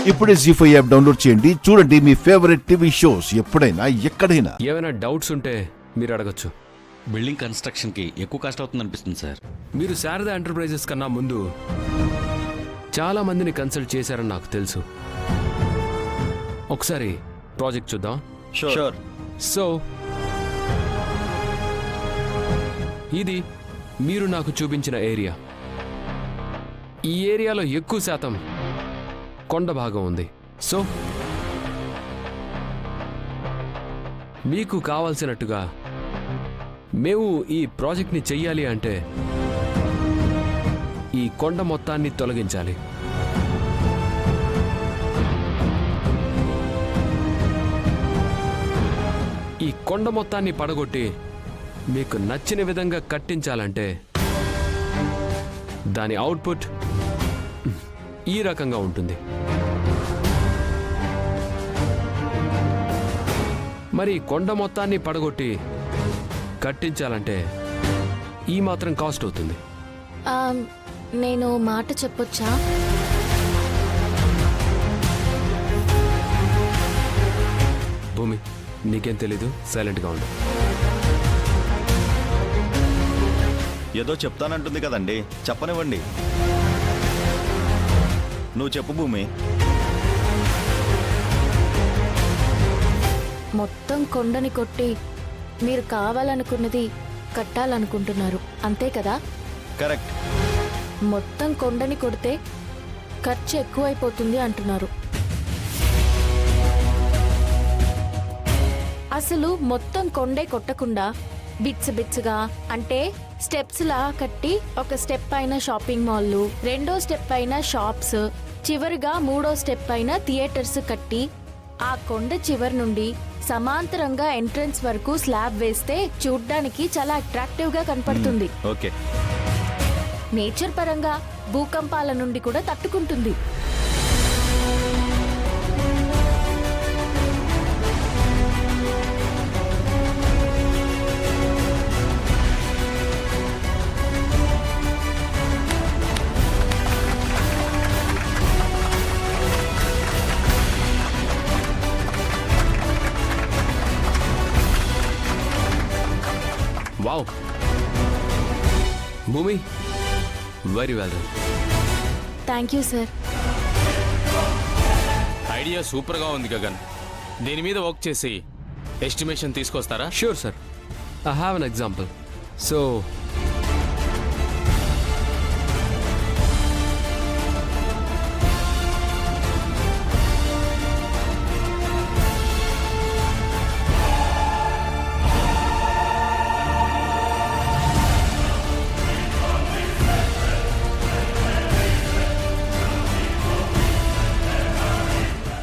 ఇప్పుడే జీ5 app download చేయండి. చూడండి మీ ఫేవరెట్ టీవీ షోస్ ఎప్పుడైనా ఎక్కడైనా. ఏమైనా డౌట్స్ ఉంటే మీరు అడగచ్చు. బిల్డింగ్ కన్స్ట్రక్షన్కి ఎక్కువ కాస్ట్ అవుతుంది అనిపిస్తుంది సార్. మీరు శారదా ఎంటర్ప్రైజెస్ కన్నా ముందు చాలా మందిని కన్సల్ట్ చేశారని నాకు తెలుసు. ఒకసారి ప్రాజెక్ట్ చూద్దాం. షూర్. సో ఇది మీరు నాకు చూపించిన ఏరియా. ఈ ఏరియాలో ఎక్కువ శాతం కొండ భాగం ఉంది. సో మీకు కావాల్సినట్టుగా మేము ఈ ప్రాజెక్ట్ని చెయ్యాలి అంటే ఈ కొండ మొత్తాన్ని తొలగించాలి. ఈ కొండ మొత్తాన్ని పడగొట్టి మీకు నచ్చిన విధంగా కట్టించాలంటే దాని అవుట్పుట్ ఈ రకంగా ఉంటుంది. మరి కొండ మొత్తాన్ని పడగొట్టి కట్టించాలంటే ఈ మాత్రం కాస్ట్ అవుతుంది. నేను మాట చెప్పొచ్చా? భూమి, నీకేం తెలీదు, సైలెంట్గా ఉండు. ఏదో చెప్తానంటుంది కదండి, చెప్పనివ్వండి. నువ్వు చెప్పు భూమి. మొత్తం కొండని కొట్టి మీరు కావాలనుకున్నది కట్టాలనుకుంటున్నారు, అంతే కదా? కరెక్ట్. మొత్తం కొండని కొడితే ఖర్చు ఎక్కువైపోతుంది అంటున్నారు. అసలు మొత్తం కొండే కొట్టకుండా బిట్స్ బిట్స్గా, అంటే స్టెప్స్ లా కట్టి ఒక స్టెప్ పైన షాపింగ్ మాల్లు, రెండో స్టెప్ పైన షాప్స్, చివరిగా మూడో స్టెప్ పైన థియేటర్స్ కట్టి ఆ కొండ చివరి నుండి సమాంతరంగా ఎంట్రన్స్ వరకు స్లాబ్ వేస్తే చూడ్డానికి చాలా అట్రాక్టివ్ గా కనపడుతుంది. ఓకే. నేచర్ పరంగా భూకంపాల నుండి కూడా తట్టుకుంటుంది. Wow Bhoomi, very well done. Thank you sir. Idea సూపర్గా ఉంది గగన్. దీని మీద వర్క్ చేసి ఎస్టిమేషన్ తీసుకొస్తారా? Sure sir, I have an example. So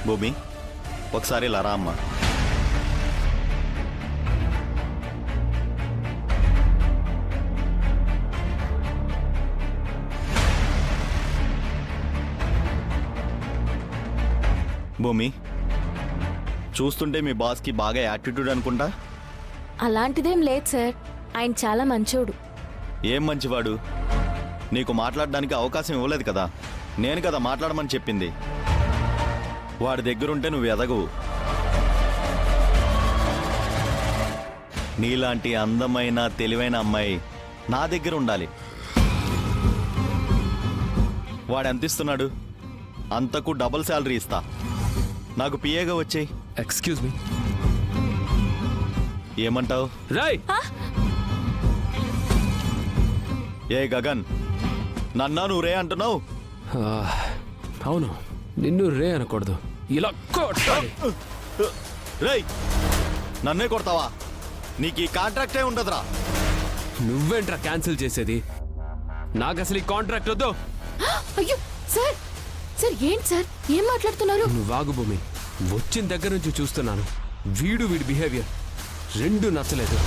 Bhoomi, ఒకసారి ఇలా రా అమ్మా. భూమి, చూస్తుంటే మీ బాస్కి బాగా యాటిట్యూడ్ అనుకుంటా. అలాంటిదేం లేదు సార్, ఆయన చాలా మంచోడు. ఏం మంచివాడు? నీకు మాట్లాడడానికి అవకాశం ఇవ్వలేదు కదా, నేను కదా మాట్లాడమని చెప్పింది. వాడి దగ్గరుంటే నువ్వు ఎదగవు. నీలాంటి అందమైన తెలివైన అమ్మాయి నా దగ్గర ఉండాలి. వాడు ఎంత ఇస్తున్నాడు? అంతకు డబుల్ శాలరీ ఇస్తా. నాకు పిఏగా వచ్చేయి. Excuse me. ఏమంటావు? రాయ్. ఏ గగన్, నన్నా నువ్వు రే అంటున్నావు? అవును, నిన్ను రే అనకూడదు, ఇలా కొట్టాలి. రేయ్, నన్నే కొడతావా? నీకు ఈ కాంట్రాక్టే ఉండదురా. నువ్వేంట్రా క్యాన్సిల్ చేసేది? నాకు అసలు ఈ కాంట్రాక్ట్ వద్దు. అయ్యో సార్, సార్ ఏంటి సార్, ఏం మాట్లాడుతున్నారు? నువ్వు వాగు భూమి. వచ్చిన దగ్గర నుంచి చూస్తున్నాను, వీడి బిహేవియర్ రెండు నచ్చలేదు.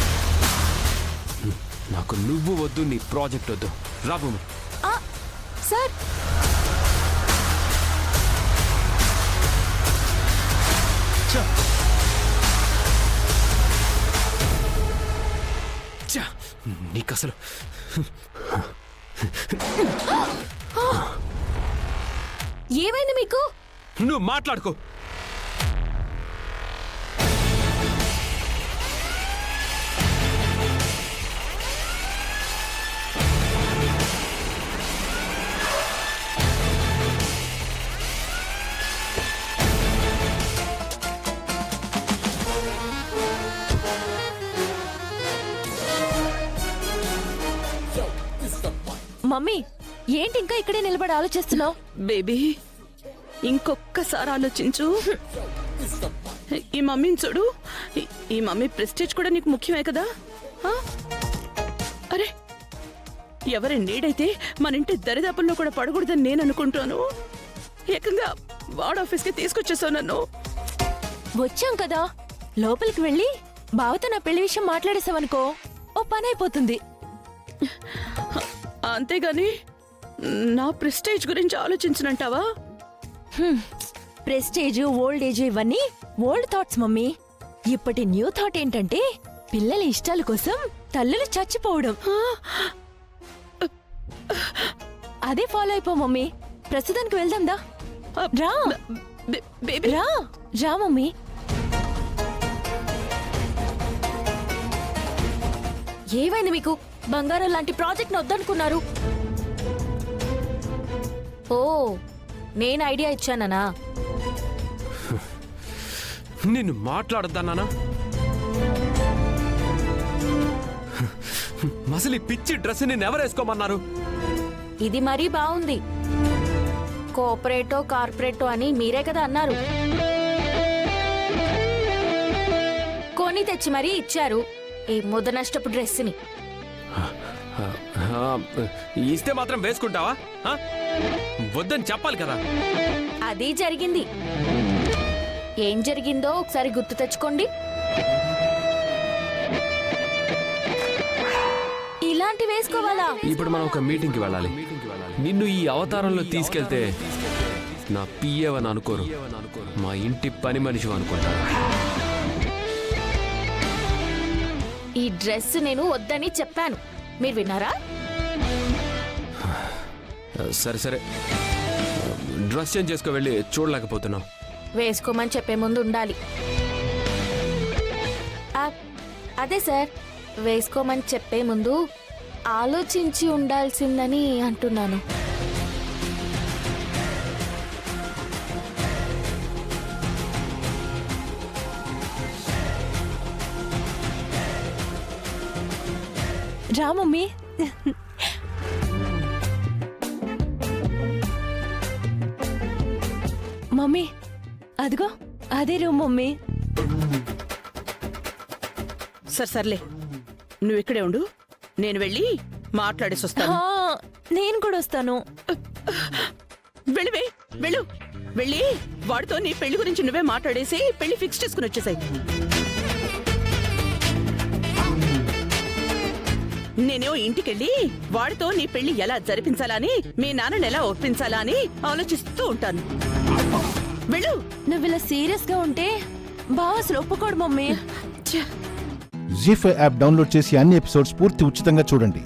నాకు నువ్వు వద్దు, నీ ప్రాజెక్ట్ వద్దు. రా భూమి. సార్ నీకసలు ఏమైంది మీకు? నువ్వు మాట్లాడుకో. మమ్మీ ఏంటి ఇంకా ఇక్కడే నిలబడి ఆలోచిస్తున్నావు? బేబీ ఇంకొక్కసారి ఆలోచించు. ఈ మమ్మీని చూడు. ఈ మమ్మీ ప్రెస్టేజ్ కూడా నీకు ముఖ్యమే కదా? ఆ? అరే ఎవరి నీడైతే మన ఇంటి దరిదాపుల్లో కూడా పడకూడదని నేను అనుకుంటాను. ఏకంగా వార్డ్ ఆఫీస్కి తీసుకొచ్చేసావు నన్ను. వచ్చాం కదా, లోపలికి వెళ్ళి బావతో నా పెళ్లి విషయం మాట్లాడేసావనుకో, ఓ పని అయిపోతుంది. అంతేగాని నా ప్రెస్టేజ్ గురించి ఆలోచించనంటావా? ప్రెస్టేజ్, ఓల్డ్ ఏజ్ ఇవన్నీ ఓల్డ్ థాట్స్ మమ్మీ. ఇప్పటి న్యూ థాట్ ఏంటంటే పిల్లల ఇష్టాల కోసం తల్లులు చచ్చిపోవడం. అదే ఫాలో అయిపో మమ్మీ. ప్రస్తుతానికి వెళ్దాం దా. రా బేబీ రా రా మమ్మీ. ఏమైంది మీకు? బంగారం లాంటి ప్రాజెక్ట్ వద్దనుకున్నారు. ఓ, నేను ఐడియా ఇచ్చానా? నిన్ను మాట్లాడొద్దన్నానా? అసలు ఈ పిచ్చి డ్రెస్ నిన్ను ఎవరు వేసుకోమన్నారు? ఇది మరీ బాగుంది. కోఆపరేటో కార్పొరేటో అని మీరే కదా అన్నారు. కొని తెచ్చి మరీ ఇచ్చారు ఈ ముద్ద నష్టపు డ్రెస్ని. ఇస్తే మాత్రం వేసుకుంటావా? ఆ? వద్దని చెప్పాలి కదా. అది జరిగింది. ఏం జరిగిందో ఒకసారి గుర్తు తెచ్చుకోండి. ఇలాంటి వేసుకోవాలా? ఇప్పుడు మనం ఒక మీటింగ్కి వెళ్ళాలి. నిన్ను ఈ అవతారంలో తీసుకెళ్తే నా పియ్యవని అనుకోరు, మా ఇంటి పని మనిషి అనుకుంటారు. ఈ డ్రెస్ నేను వద్దని చెప్పాను, మీరు విన్నారా? సరే సరే, డ్రెస్ చేంజ్ చేసుకో, వెళ్ళి చూడలేకపోతున్నావు. వేసుకోమని చెప్పే ముందు ఉండాలి. అదే సార్, వేసుకోమని చెప్పే ముందు ఆలోచించి ఉండాల్సిందని అంటున్నాను. రా మమ్మీ. మమ్మీ అదిగో అదే రూమ్ మమ్మీ. సర్లే, నువ్వు ఇక్కడే ఉండు. నేను వెళ్ళి మాట్లాడేసి వస్తాను. నేను కూడా వస్తాను. వెళ్ళివే, వెళ్ళు. వెళ్ళి వాడితో నీ పెళ్లి గురించి నువ్వే మాట్లాడేసి పెళ్లి ఫిక్స్ చేసుకుని వచ్చేసాయి. నేనేమో ఇంటికెళ్ళి వాడితో నీ పెళ్లి ఎలా జరిపించాలని, మీ నాన్నని ఎలా ఒప్పించాలా అని ఆలోచిస్తూ ఉంటాను. వెళ్ళు. నువ్వు ఇలా సీరియస్ గా ఉంటే బావ అసలు ఒప్పుకోడు మమ్మీ. జీ5 యాప్ డౌన్లోడ్ చేసి అన్ని ఎపిసోడ్స్ పూర్తి ఉచితంగా చూడండి.